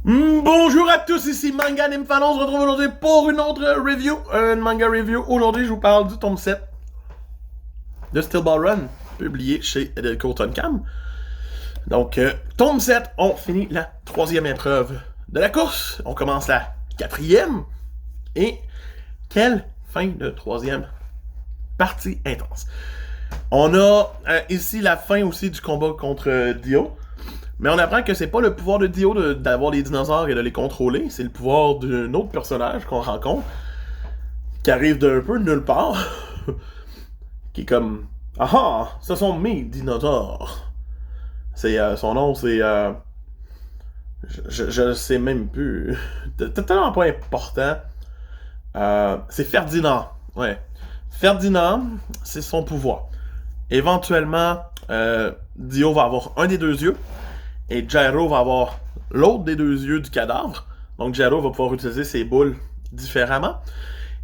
Bonjour à tous, ici Manga Nymphalon. On se retrouve aujourd'hui pour une autre review, une manga review. Aujourd'hui, je vous parle du tome 7 de Steel Ball Run, publié chez Delcourt Tonkam. Donc, tome 7, on finit la troisième épreuve de la course. On commence la quatrième. Et quelle fin de troisième partie intense. On a ici la fin aussi du combat contre Dio. Mais on apprend que c'est pas le pouvoir de Dio d'avoir les dinosaures et de les contrôler, c'est le pouvoir d'un autre personnage qu'on rencontre, qui arrive d'un peu nulle part, qui est comme « Ah ah, ce sont mes dinosaures! » C'est, son nom, c'est... je sais même plus. C'est tellement pas important. C'est Ferdinand. Ouais. Ferdinand, c'est son pouvoir. Éventuellement, Dio va avoir un des deux yeux. Et Gyro va avoir l'autre des deux yeux du cadavre. Donc Gyro va pouvoir utiliser ses boules différemment.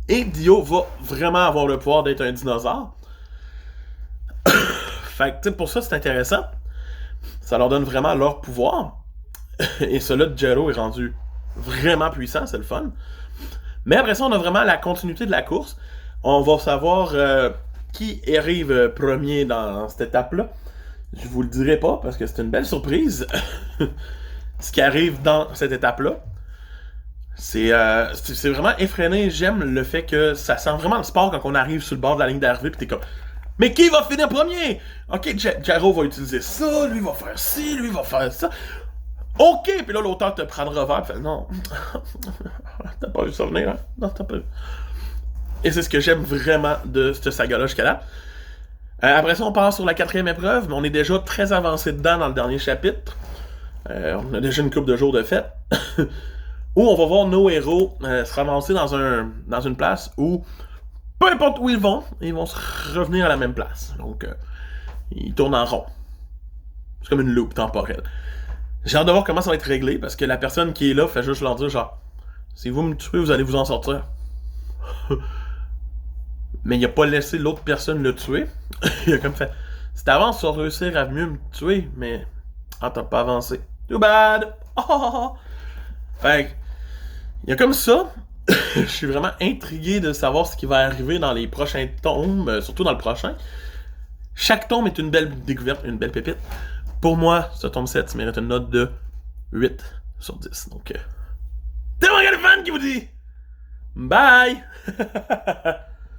Et Dio va vraiment avoir le pouvoir d'être un dinosaure. Fait que pour ça, c'est intéressant. Ça leur donne vraiment leur pouvoir. Et celui de Gyro est rendu vraiment puissant, c'est le fun. Mais après ça, on a vraiment la continuité de la course. On va savoir qui arrive premier dans cette étape-là. Je vous le dirai pas parce que c'est une belle surprise. Ce qui arrive dans cette étape-là. C'est vraiment effréné. J'aime le fait que ça sent vraiment le sport quand on arrive sur le bord de la ligne d'arrivée pis t'es comme mais qui va finir premier? Ok, Gyro va utiliser ça, lui va faire ci, lui va faire ça. Ok, puis là l'auteur te prend le revers et fait non. T'as pas vu ça venir, hein? Non, t'as pas vu. Et c'est ce que j'aime vraiment de cette saga-là jusqu'à là. Après ça, on passe sur la quatrième épreuve, mais on est déjà très avancé dedans dans le dernier chapitre. On a déjà une couple de jours de fête. Où on va voir nos héros se ramasser dans une place où, peu importe où ils vont se revenir à la même place. Donc, ils tournent en rond. C'est comme une loupe temporelle. J'ai hâte de voir comment ça va être réglé, parce que la personne qui est là fait juste leur dire genre, si vous me tuez, vous allez vous en sortir. Mais il a pas laissé l'autre personne le tuer. Il a comme fait, si t'avances, tu vas réussir à mieux me tuer, mais t'as pas avancé. Too bad! Oh! Fait que, il y a comme ça. Je suis vraiment intrigué de savoir ce qui va arriver dans les prochains tomes, surtout dans le prochain. Chaque tome est une belle découverte, une belle pépite. Pour moi, ce tome 7 mérite une note de 8 sur 10. Donc, c'est mon gars de fan qui vous dit bye!